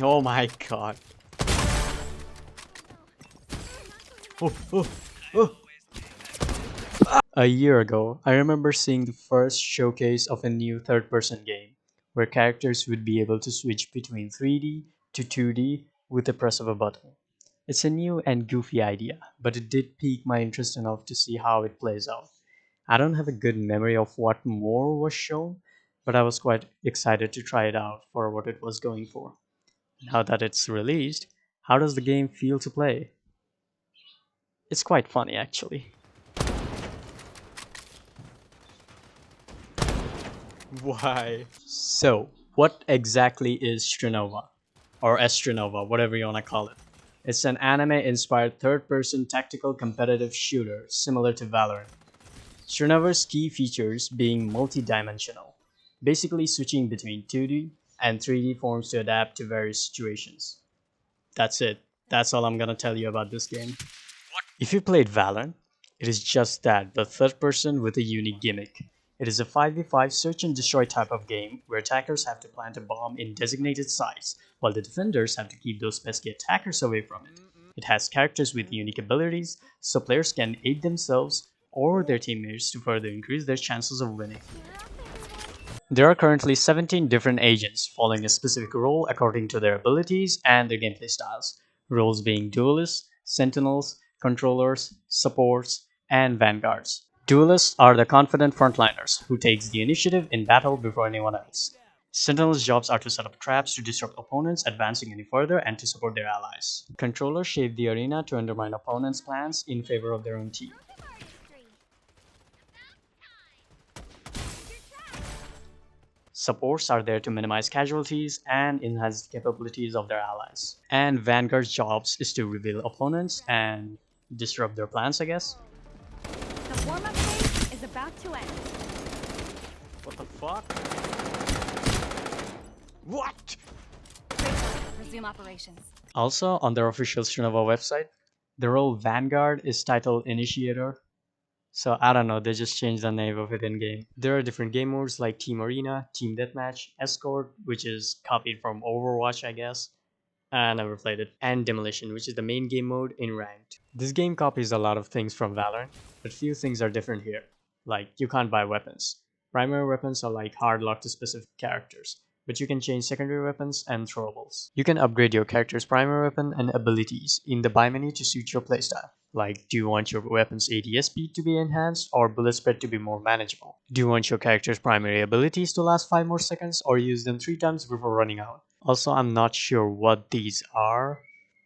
Oh my god. Oh, oh, oh. A year ago, I remember seeing the first showcase of a new third person game, where characters would be able to switch between 3D to 2D with the press of a button. It's a new and goofy idea, but it did pique my interest enough to see how it plays out. I don't have a good memory of what more was shown, but I was quite excited to try it out for what it was going for. Now that it's released, how does the game feel to play? It's quite funny actually. Why? So, what exactly is Strinova? Or Estrinova, whatever you want to call it. It's an anime inspired third person tactical competitive shooter similar to Valorant. Strinova's key features being multi-dimensional, basically switching between 2D and 3D forms to adapt to various situations. That's it. That's all I'm gonna tell you about this game. If you played Valorant, it is just that, but third person with a unique gimmick. It is a 5v5 search and destroy type of game where attackers have to plant a bomb in designated sites, while the defenders have to keep those pesky attackers away from it. It has characters with unique abilities, so players can aid themselves or their teammates to further increase their chances of winning. There are currently 17 different agents following a specific role according to their abilities and their gameplay styles. Roles being duelists, sentinels, controllers, supports, and vanguards. Duelists are the confident frontliners who takes the initiative in battle before anyone else. Sentinels' jobs are to set up traps to disrupt opponents advancing any further and to support their allies. Controllers shape the arena to undermine opponents' plans in favor of their own team. Supports are there to minimize casualties and enhance the capabilities of their allies. And Vanguard's jobs is to reveal opponents and disrupt their plans, I guess. The warm-up phase is about to end. What the fuck? What? Great work. Resume operations. Also, on their official Strinova website, the role Vanguard is titled Initiator. So I don't know, they just changed the name of it in game. There are different game modes like Team Arena, Team Deathmatch, Escort, which is copied from Overwatch, I guess. I never played it. And Demolition, which is the main game mode in Ranked. This game copies a lot of things from Valorant, but few things are different here. Like, you can't buy weapons. Primary weapons are like hard locked to specific characters, but you can change secondary weapons and throwables. You can upgrade your character's primary weapon and abilities in the buy menu to suit your playstyle. Like, do you want your weapon's ADS speed to be enhanced or bullet spread to be more manageable? Do you want your character's primary abilities to last 5 more seconds or use them 3 times before running out? Also, I'm not sure what these are.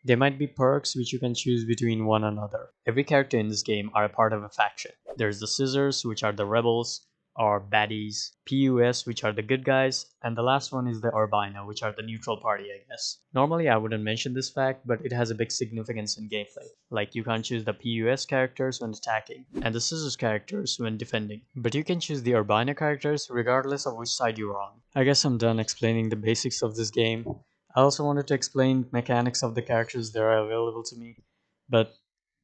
They might be perks which you can choose between one another. Every character in this game are a part of a faction. There's the Scissors, which are the rebels, or baddies, PUS, which are the good guys, and the last one is the Urbino, which are the neutral party, I guess. Normally I wouldn't mention this fact, but it has a big significance in gameplay. Like, you can't choose the PUS characters when attacking, and the Scissors characters when defending. But you can choose the Urbino characters regardless of which side you're on. I guess I'm done explaining the basics of this game. I also wanted to explain mechanics of the characters that are available to me, but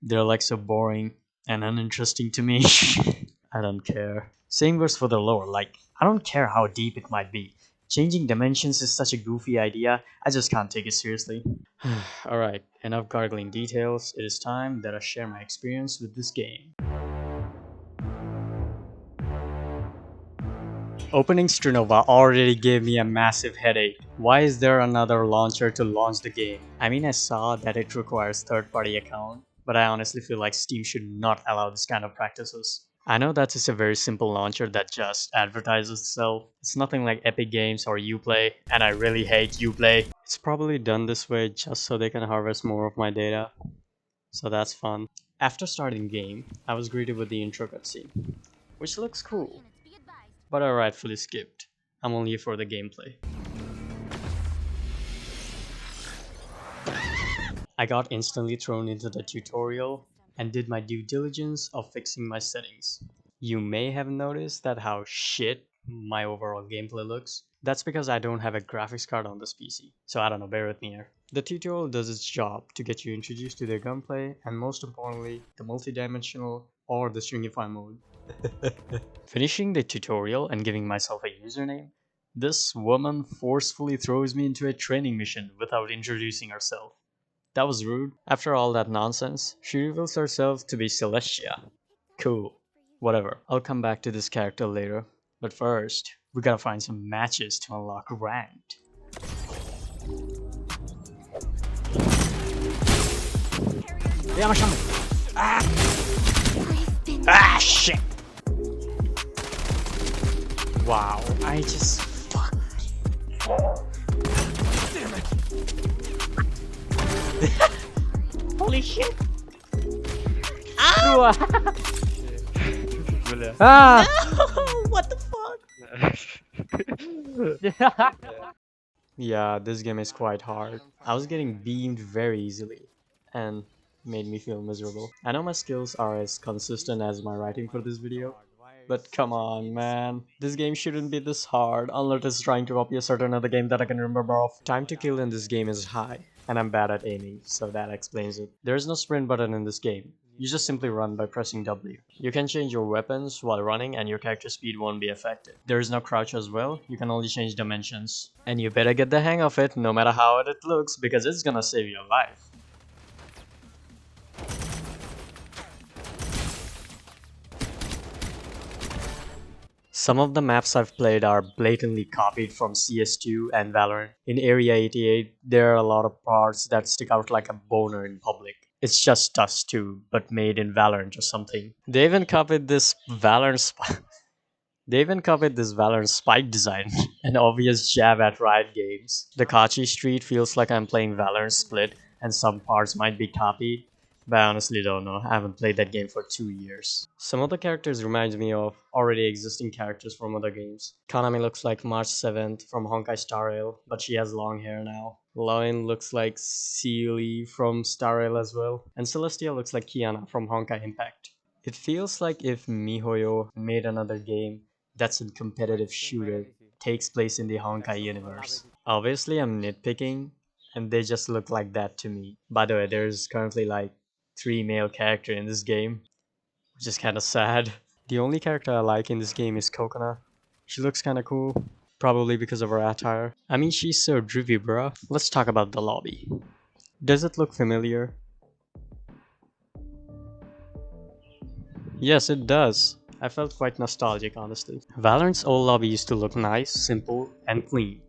they're like so boring and uninteresting to me. I don't care. Same goes for the lore, like, I don't care how deep it might be. Changing dimensions is such a goofy idea, I just can't take it seriously. Alright, enough gargling details, it is time that I share my experience with this game. Opening Strinova already gave me a massive headache. Why is there another launcher to launch the game? I mean, I saw that it requires third-party account, but I honestly feel like Steam should not allow this kind of practices. I know that it's a very simple launcher that just advertises itself. It's nothing like Epic Games or Uplay, and I really hate Uplay. It's probably done this way just so they can harvest more of my data. So that's fun. After starting the game, I was greeted with the intro cutscene, which looks cool, but I rightfully skipped. I'm only here for the gameplay. I got instantly thrown into the tutorial and did my due diligence of fixing my settings. You may have noticed that how shit my overall gameplay looks. That's because I don't have a graphics card on this PC, so I don't know, bear with me here. The tutorial does its job to get you introduced to the gunplay and most importantly, the multi-dimensional or the stringify mode. Finishing the tutorial and giving myself a username, This woman forcefully throws me into a training mission without introducing herself. That was rude. After all that nonsense, she reveals herself to be Celestia. Cool. Whatever. I'll come back to this character later. But first, we gotta find some matches to unlock ranked. Ah, shit! Wow, I just fucked. Holy shit! Ah! Ah! What the fuck? Yeah, this game is quite hard. I was getting beamed very easily and made me feel miserable. I know my skills are as consistent as my writing for this video, but come on, man. This game shouldn't be this hard unless it's trying to copy a certain other game that I can remember of. Time to kill in this game is high, and I'm bad at aiming, so that explains it. There is no sprint button in this game. You just simply run by pressing W. You can change your weapons while running and your character speed won't be affected. There is no crouch as well, you can only change dimensions. And you better get the hang of it no matter how it looks because it's gonna save your life. Some of the maps I've played are blatantly copied from CS2 and Valorant. In Area 88, there are a lot of parts that stick out like a boner in public. It's just Dust 2, but made in Valorant or something. They even copied this Valorant spike design, an obvious jab at Riot Games. The Kachi Street feels like I'm playing Valorant Split, and some parts might be copied, but I honestly don't know. I haven't played that game for 2 years. Some of the characters remind me of already existing characters from other games. Kanami looks like March 7th from Honkai Star Rail, but she has long hair now. Loin looks like Seely from Star Rail as well. And Celestia looks like Kiana from Honkai Impact. It feels like if MiHoYo made another game that's a competitive shooter, takes place in the Honkai universe. Obviously I'm nitpicking, and they just look like that to me. By the way, there's currently like 3 male characters in this game, which is kinda sad. The only character I like in this game is Kokona. She looks kinda cool, probably because of her attire. I mean, she's so drippy, bruh. Let's talk about the lobby. Does it look familiar? Yes, it does. I felt quite nostalgic, honestly. Valorant's old lobby used to look nice, simple, and clean,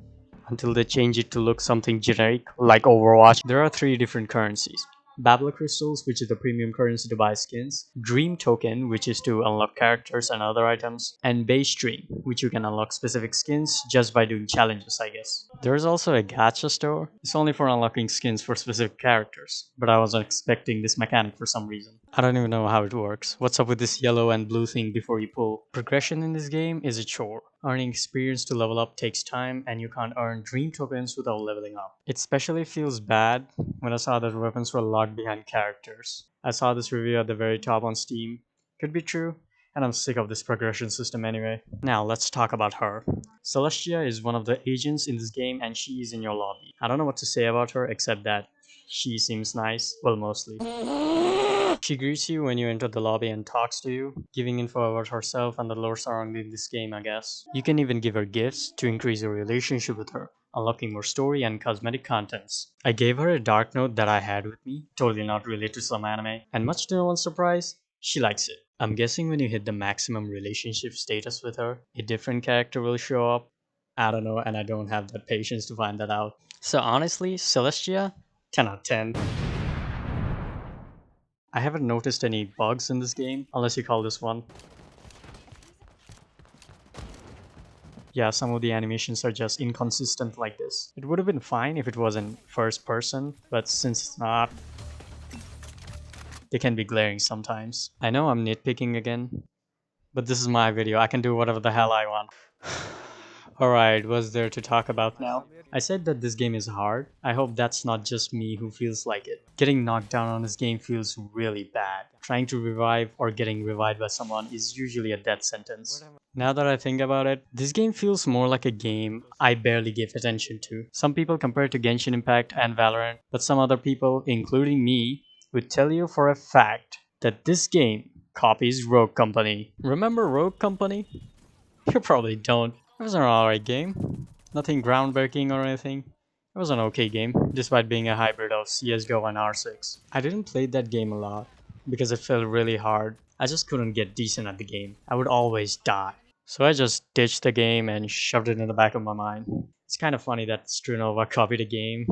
until they changed it to look something generic, like Overwatch. There are 3 different currencies. Babla Crystals, which is the premium currency to buy skins, Dream Token, which is to unlock characters and other items, and Base Stream, which you can unlock specific skins just by doing challenges, I guess. There is also a gacha store. It's only for unlocking skins for specific characters, but I wasn't expecting this mechanic for some reason. I don't even know how it works. What's up with this yellow and blue thing before you pull? Progression in this game is a chore. Earning experience to level up takes time, and you can't earn dream tokens without leveling up. It especially feels bad when I saw that weapons were locked behind characters. I saw this review at the very top on Steam. Could be true, and I'm sick of this progression system anyway. Now let's talk about her. Celestia is one of the agents in this game, and she is in your lobby. I don't know what to say about her except that she seems nice. Well, mostly. She greets you when you enter the lobby and talks to you, giving info about herself and the lore surrounding this game, I guess. You can even give her gifts to increase your relationship with her, unlocking more story and cosmetic contents. I gave her a dark note that I had with me, totally not related to some anime, and much to no one's surprise, she likes it. I'm guessing when you hit the maximum relationship status with her, a different character will show up. I don't know, and I don't have that patience to find that out. So honestly, Celestia, 10 out of 10. I haven't noticed any bugs in this game, unless you call this one. Yeah, some of the animations are just inconsistent like this. It would have been fine if it was in first person, but since it's not, they can be glaring sometimes. I know I'm nitpicking again, but this is my video. I can do whatever the hell I want. Alright, what's there to talk about now? I said that this game is hard. I hope that's not just me who feels like it. Getting knocked down on this game feels really bad. Trying to revive or getting revived by someone is usually a death sentence. Now that I think about it, this game feels more like a game I barely give attention to. Some people compare it to Genshin Impact and Valorant, but some other people, including me, would tell you for a fact that this game copies Rogue Company. Remember Rogue Company? You probably don't. It was an alright game. Nothing groundbreaking or anything. It was an okay game, despite being a hybrid of CSGO and R6. I didn't play that game a lot because it felt really hard. I just couldn't get decent at the game. I would always die. So I just ditched the game and shoved it in the back of my mind. It's kind of funny that Strinova copied a game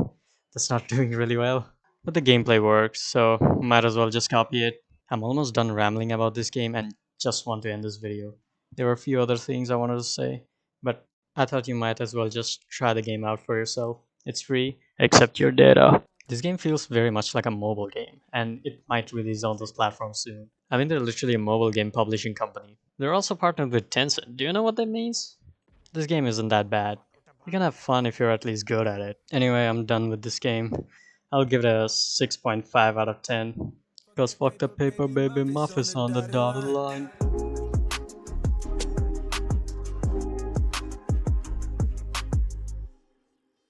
that's not doing really well. But the gameplay works, so might as well just copy it. I'm almost done rambling about this game and just want to end this video. There were a few other things I wanted to say, but I thought you might as well just try the game out for yourself. It's free, accept your data. This game feels very much like a mobile game, and it might release on those platforms soon. I mean, they're literally a mobile game publishing company. They're also partnered with Tencent. Do you know what that means? This game isn't that bad. You can have fun if you're at least good at it. Anyway, I'm done with this game. I'll give it a 6.5 out of 10. Cause fuck the paper, baby, muff is on the dotted line.